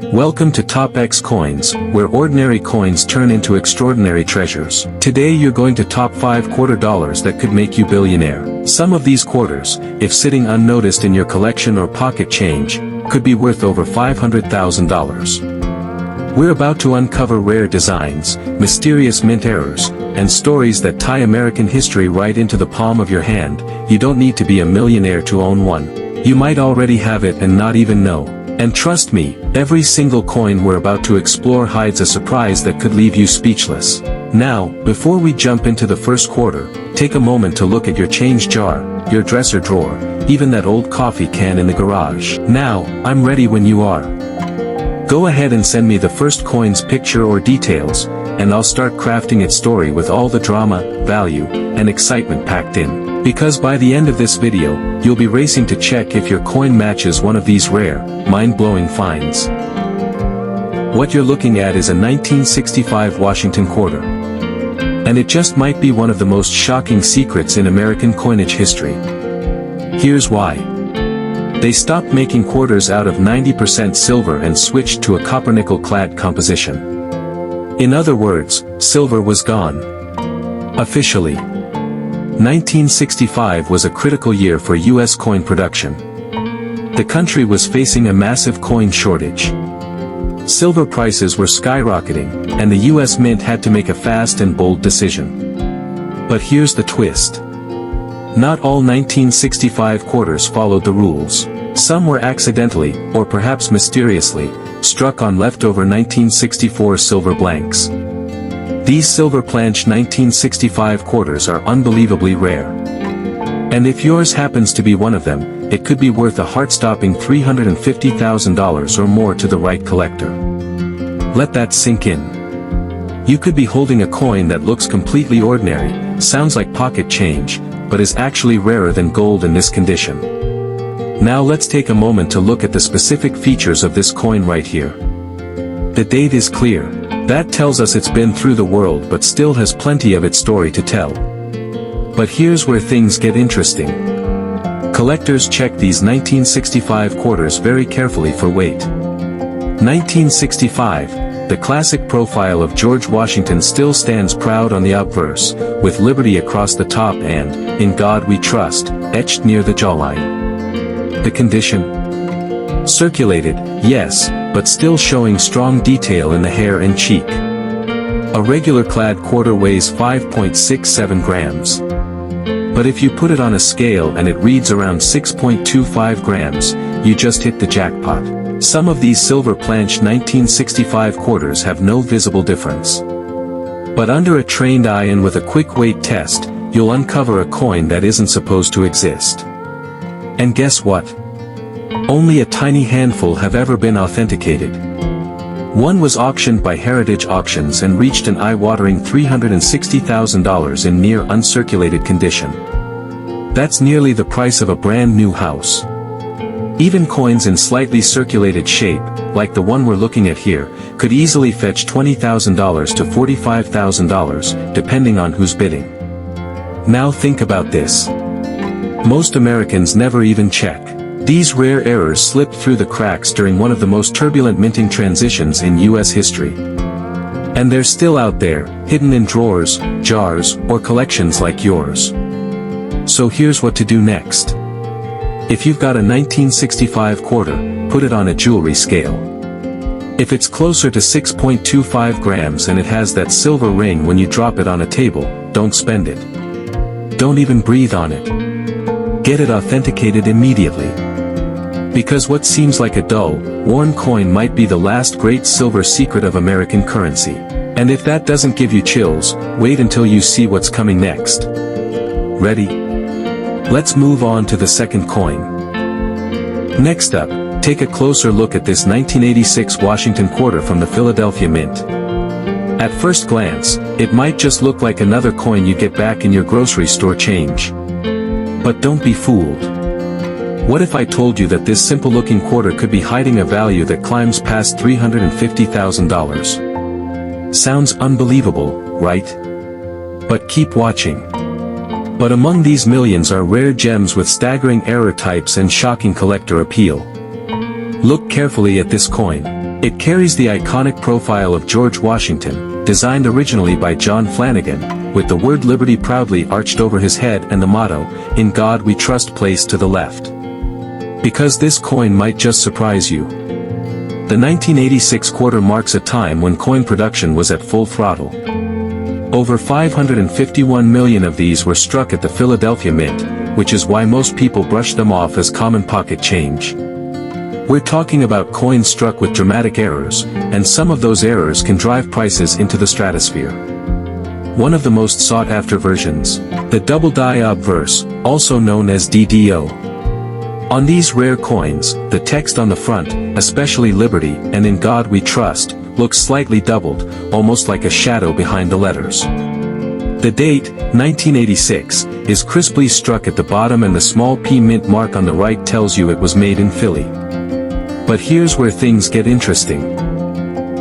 Welcome to Top X Coins, where ordinary coins turn into extraordinary treasures. Today you're going to top 5 quarter dollars that could make you billionaire. Some of these quarters, if sitting unnoticed in your collection or pocket change, could be worth over $500,000. We're about to uncover rare designs, mysterious mint errors, and stories that tie American history right into the palm of your hand. You don't need to be a millionaire to own one. You might already have it and not even know. And trust me, every single coin we're about to explore hides a surprise that could leave you speechless. Now, before we jump into the first quarter, take a moment to look at your change jar, your dresser drawer, even that old coffee can in the garage. Now, I'm ready when you are. Go ahead and send me the first coin's picture or details, and I'll start crafting its story with all the drama, value, and excitement packed in. Because by the end of this video, you'll be racing to check if your coin matches one of these rare, mind-blowing finds. What you're looking at is a 1965 Washington quarter. And it just might be one of the most shocking secrets in American coinage history. Here's why. They stopped making quarters out of 90% silver and switched to a copper-nickel-clad composition. In other words, silver was gone. Officially. 1965 was a critical year for U.S. coin production. The country was facing a massive coin shortage. Silver prices were skyrocketing, and the U.S. Mint had to make a fast and bold decision. But here's the twist. Not all 1965 quarters followed the rules. Some were accidentally, or perhaps mysteriously, struck on leftover 1964 silver blanks. These silver planched 1965 quarters are unbelievably rare. And if yours happens to be one of them, it could be worth a heart-stopping $350,000 or more to the right collector. Let that sink in. You could be holding a coin that looks completely ordinary, sounds like pocket change, but is actually rarer than gold in this condition. Now let's take a moment to look at the specific features of this coin right here. The date is clear. That tells us it's been through the world but still has plenty of its story to tell. But here's where things get interesting. Collectors check these 1965 quarters very carefully for weight. 1965, the classic profile of George Washington still stands proud on the obverse, with liberty across the top and, "In God We Trust," etched near the jawline. The condition? Circulated, yes, but still showing strong detail in the hair and cheek. A regular clad quarter weighs 5.67 grams. But if you put it on a scale and it reads around 6.25 grams, you just hit the jackpot. Some of these silver planched 1965 quarters have no visible difference. But under a trained eye and with a quick weight test, you'll uncover a coin that isn't supposed to exist. And guess what? Only a tiny handful have ever been authenticated. One was auctioned by Heritage Auctions and reached an eye-watering $360,000 in near uncirculated condition. That's nearly the price of a brand new house. Even coins in slightly circulated shape, like the one we're looking at here, could easily fetch $20,000 to $45,000, depending on who's bidding. Now think about this. Most Americans never even check. These rare errors slipped through the cracks during one of the most turbulent minting transitions in U.S. history. And they're still out there, hidden in drawers, jars, or collections like yours. So here's what to do next. If you've got a 1965 quarter, put it on a jewelry scale. If it's closer to 6.25 grams and it has that silver ring when you drop it on a table, don't spend it. Don't even breathe on it. Get it authenticated immediately. Because what seems like a dull, worn coin might be the last great silver secret of American currency. And if that doesn't give you chills, wait until you see what's coming next. Ready? Let's move on to the second coin. Next up, take a closer look at this 1986 Washington quarter from the Philadelphia Mint. At first glance, it might just look like another coin you get back in your grocery store change. But don't be fooled. What if I told you that this simple-looking quarter could be hiding a value that climbs past $350,000? Sounds unbelievable, right? But keep watching. But among these millions are rare gems with staggering error types and shocking collector appeal. Look carefully at this coin. It carries the iconic profile of George Washington, designed originally by John Flanagan, with the word Liberty proudly arched over his head and the motto, "In God We Trust," placed to the left. Because this coin might just surprise you. The 1986 quarter marks a time when coin production was at full throttle. Over 551 million of these were struck at the Philadelphia Mint, which is why most people brush them off as common pocket change. We're talking about coins struck with dramatic errors, and some of those errors can drive prices into the stratosphere. One of the most sought-after versions, the double die obverse, also known as DDO. On these rare coins, the text on the front, especially Liberty and In God We Trust, looks slightly doubled, almost like a shadow behind the letters. The date, 1986, is crisply struck at the bottom, and the small P mint mark on the right tells you it was made in Philly. But here's where things get interesting.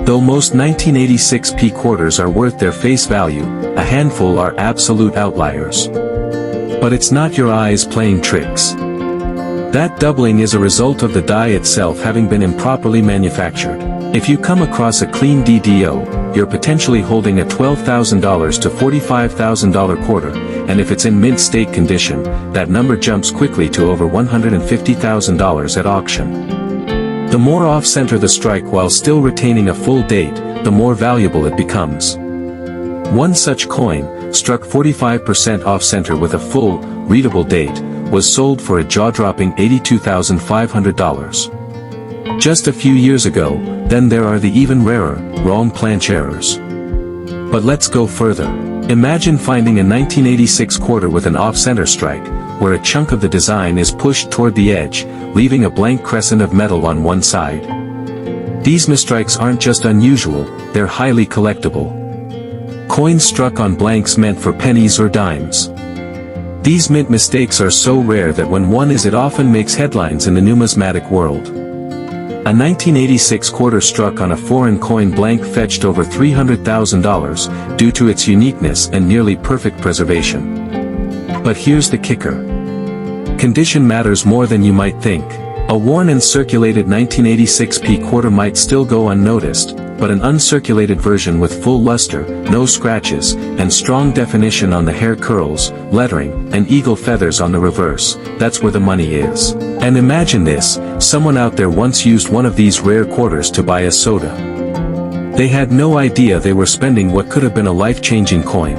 Though most 1986 P quarters are worth their face value, a handful are absolute outliers. But it's not your eyes playing tricks. That doubling is a result of the die itself having been improperly manufactured. If you come across a clean DDO, you're potentially holding a $12,000 to $45,000 quarter, and if it's in mint state condition, that number jumps quickly to over $150,000 at auction. The more off-center the strike while still retaining a full date, the more valuable it becomes. One such coin, struck 45% off-center with a full, readable date, was sold for a jaw-dropping $82,500. Just a few years ago, then there are the even rarer, wrong planche errors. But let's go further. Imagine finding a 1986 quarter with an off-center strike, where a chunk of the design is pushed toward the edge, leaving a blank crescent of metal on one side. These misstrikes aren't just unusual, they're highly collectible. Coins struck on blanks meant for pennies or dimes. These mint mistakes are so rare that when one is, it often makes headlines in the numismatic world. A 1986 quarter struck on a foreign coin blank fetched over $300,000, due to its uniqueness and nearly perfect preservation. But here's the kicker. Condition matters more than you might think. A worn and circulated 1986 P quarter might still go unnoticed, but an uncirculated version with full luster, no scratches, and strong definition on the hair curls, lettering, and eagle feathers on the reverse, that's where the money is. And imagine this, someone out there once used one of these rare quarters to buy a soda. They had no idea they were spending what could have been a life-changing coin.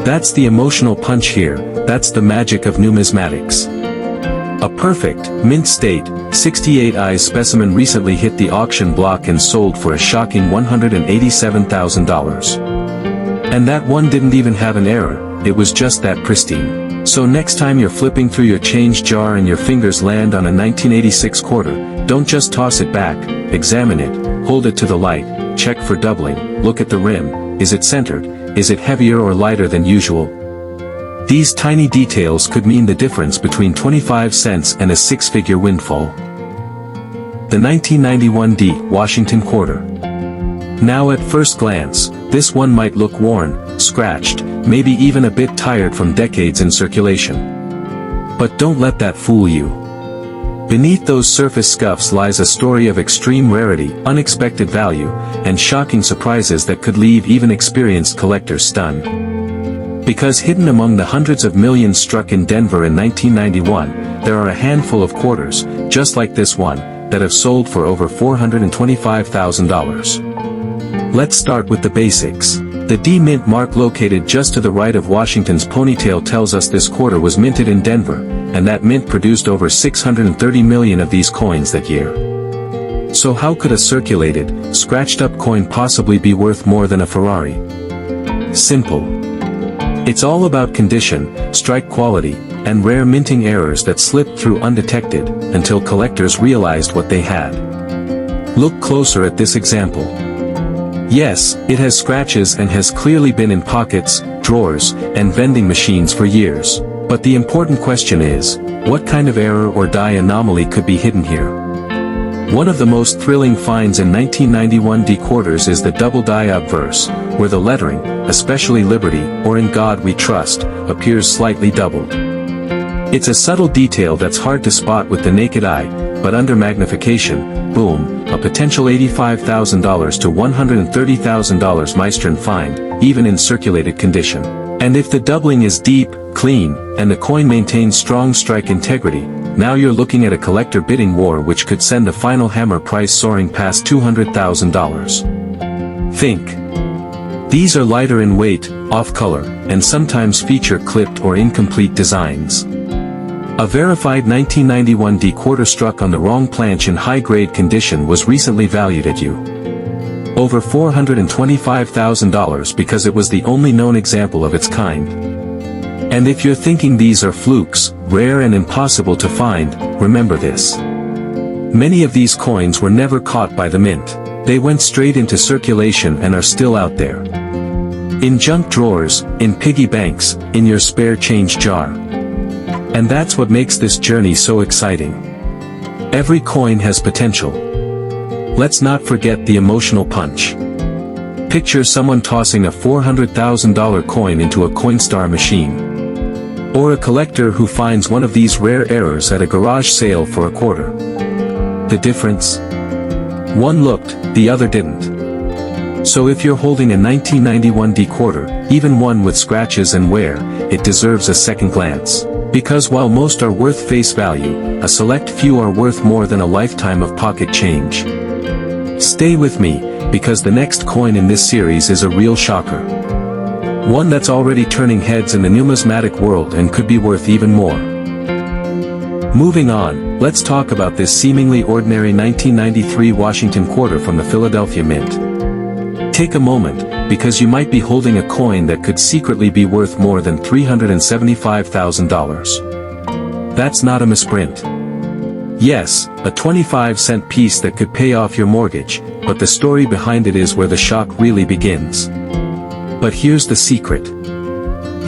That's the emotional punch here, that's the magic of numismatics. A perfect, mint state, 68i specimen recently hit the auction block and sold for a shocking $187,000. And that one didn't even have an error, it was just that pristine. So next time you're flipping through your change jar and your fingers land on a 1986 quarter, don't just toss it back, examine it, hold it to the light, check for doubling, look at the rim, is it centered, is it heavier or lighter than usual? These tiny details could mean the difference between 25 cents and a six-figure windfall. The 1991 D. Washington Quarter. Now at first glance, this one might look worn, scratched, maybe even a bit tired from decades in circulation. But don't let that fool you. Beneath those surface scuffs lies a story of extreme rarity, unexpected value, and shocking surprises that could leave even experienced collectors stunned. Because hidden among the hundreds of millions struck in Denver in 1991, there are a handful of quarters, just like this one, that have sold for over $425,000. Let's start with the basics. The D mint mark located just to the right of Washington's ponytail tells us this quarter was minted in Denver, and that mint produced over 630 million of these coins that year. So how could a circulated, scratched-up coin possibly be worth more than a Ferrari? Simple. It's all about condition, strike quality, and rare minting errors that slipped through undetected, until collectors realized what they had. Look closer at this example. Yes, it has scratches and has clearly been in pockets, drawers, and vending machines for years. But the important question is, what kind of error or die anomaly could be hidden here? One of the most thrilling finds in 1991 D quarters is the double die obverse, where the lettering, especially Liberty or In God We Trust, appears slightly doubled. It's a subtle detail that's hard to spot with the naked eye, but under magnification, boom, a potential $85,000 to $130,000 Maestrin find, even in circulated condition. And if the doubling is deep, clean, and the coin maintains strong strike integrity, now you're looking at a collector bidding war which could send the final hammer price soaring past $200,000. Think. These are lighter in weight, off-color, and sometimes feature clipped or incomplete designs. A verified 1991 D quarter struck on the wrong planche in high-grade condition was recently valued at over $425,000 because it was the only known example of its kind. And if you're thinking these are flukes, rare and impossible to find, remember this. Many of these coins were never caught by the mint. They went straight into circulation and are still out there. In junk drawers, in piggy banks, in your spare change jar. And that's what makes this journey so exciting. Every coin has potential. Let's not forget the emotional punch. Picture someone tossing a $400,000 coin into a Coinstar machine. Or a collector who finds one of these rare errors at a garage sale for a quarter. The difference? One looked, the other didn't. So if you're holding a 1991 D quarter, even one with scratches and wear, it deserves a second glance. Because while most are worth face value, a select few are worth more than a lifetime of pocket change. Stay with me, because the next coin in this series is a real shocker. One that's already turning heads in the numismatic world and could be worth even more. Moving on, let's talk about this seemingly ordinary 1993 Washington quarter from the Philadelphia Mint. Take a moment, because you might be holding a coin that could secretly be worth more than $375,000. That's not a misprint. Yes, a 25-cent piece that could pay off your mortgage, but the story behind it is where the shock really begins. But here's the secret.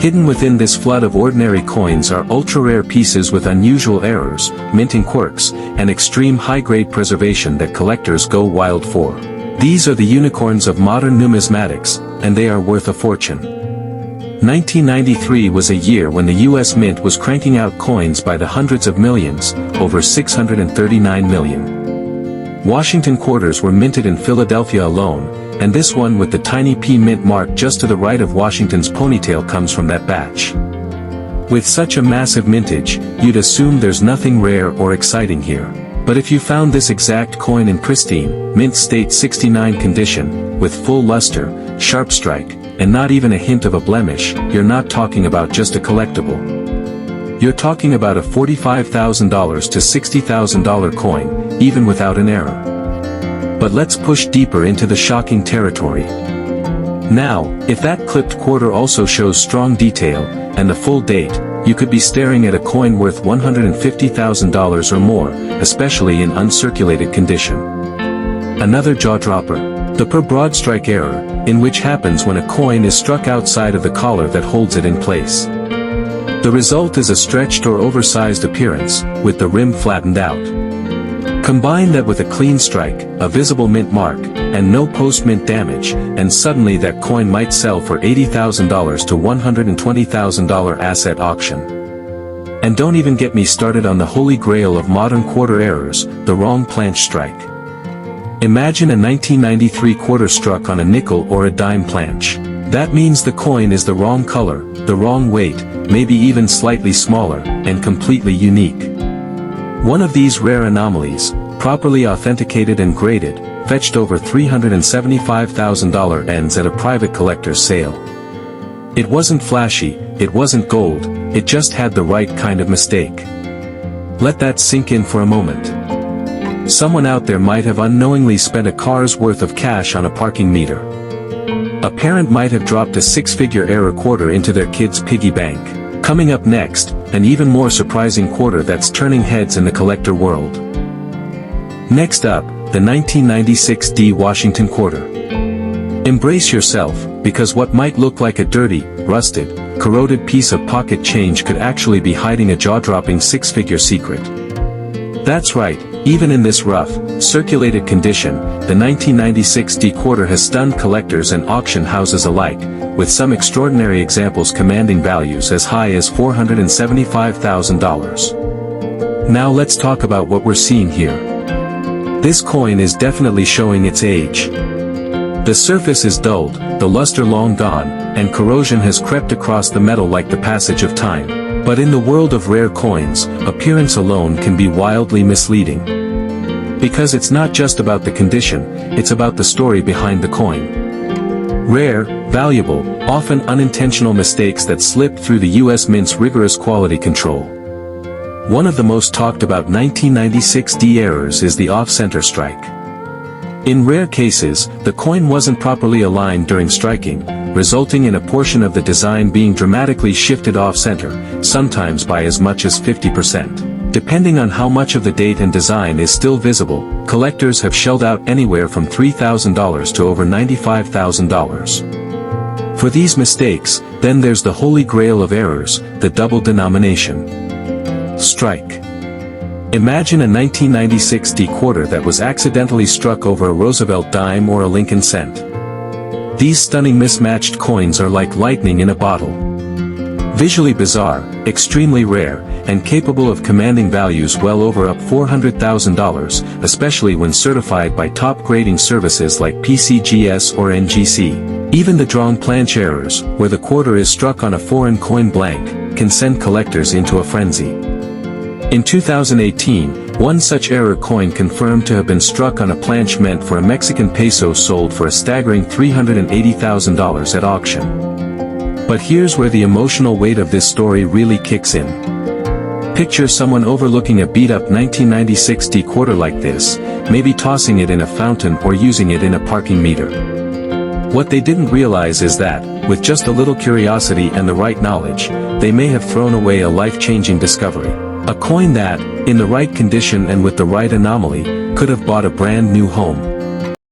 Hidden within this flood of ordinary coins are ultra-rare pieces with unusual errors, minting quirks, and extreme high-grade preservation that collectors go wild for. These are the unicorns of modern numismatics, and they are worth a fortune. 1993 was a year when the US Mint was cranking out coins by the hundreds of millions, over 639 million. Washington quarters were minted in Philadelphia alone, and this one with the tiny P mint mark just to the right of Washington's ponytail comes from that batch. With such a massive mintage, you'd assume there's nothing rare or exciting here. But if you found this exact coin in pristine, mint state 69 condition, with full luster, sharp strike, and not even a hint of a blemish, you're not talking about just a collectible. You're talking about a $45,000 to $60,000 coin, even without an error. But let's push deeper into the shocking territory. Now, if that clipped quarter also shows strong detail, and the full date, you could be staring at a coin worth $150,000 or more, especially in uncirculated condition. Another jaw-dropper. The per broad strike error, in which happens when a coin is struck outside of the collar that holds it in place. The result is a stretched or oversized appearance, with the rim flattened out. Combine that with a clean strike, a visible mint mark, and no post-mint damage, and suddenly that coin might sell for $80,000 to $120,000 asset auction. And don't even get me started on the holy grail of modern quarter errors, the wrong planche strike. Imagine a 1993 quarter struck on a nickel or a dime planche. That means the coin is the wrong color, the wrong weight, maybe even slightly smaller, and completely unique. One of these rare anomalies, properly authenticated and graded, fetched over $375,000 ends at a private collector's sale. It wasn't flashy, it wasn't gold, it just had the right kind of mistake. Let that sink in for a moment. Someone out there might have unknowingly spent a car's worth of cash on a parking meter. A parent might have dropped a six-figure error quarter into their kid's piggy bank. Coming up next, an even more surprising quarter that's turning heads in the collector world. Next up, the 1996 D Washington quarter. Embrace yourself, because what might look like a dirty, rusted, corroded piece of pocket change could actually be hiding a jaw-dropping six-figure secret. That's right, even in this rough, circulated condition, the 1996 D quarter has stunned collectors and auction houses alike, with some extraordinary examples commanding values as high as $475,000. Now let's talk about what we're seeing here. This coin is definitely showing its age. The surface is dulled, the luster long gone, and corrosion has crept across the metal like the passage of time. But in the world of rare coins, appearance alone can be wildly misleading. Because it's not just about the condition, it's about the story behind the coin. Rare, valuable, often unintentional mistakes that slip through the U.S. Mint's rigorous quality control. One of the most talked about 1996 errors is the off-center strike. In rare cases, the coin wasn't properly aligned during striking, resulting in a portion of the design being dramatically shifted off-center, sometimes by as much as 50%. Depending on how much of the date and design is still visible, collectors have shelled out anywhere from $3,000 to over $95,000. For these mistakes, then there's the holy grail of errors, the double denomination. Strike. Imagine a 1996 quarter that was accidentally struck over a Roosevelt dime or a Lincoln cent. These stunning mismatched coins are like lightning in a bottle. Visually bizarre, extremely rare, and capable of commanding values well over up $400,000, especially when certified by top grading services like PCGS or NGC. Even the drawn planche errors, where the quarter is struck on a foreign coin blank, can send collectors into a frenzy. In 2018, one such error coin confirmed to have been struck on a planche meant for a Mexican peso sold for a staggering $380,000 at auction. But here's where the emotional weight of this story really kicks in. Picture someone overlooking a beat-up 1996 quarter like this, maybe tossing it in a fountain or using it in a parking meter. What they didn't realize is that, with just a little curiosity and the right knowledge, they may have thrown away a life-changing discovery. A coin that, in the right condition and with the right anomaly, could have bought a brand new home.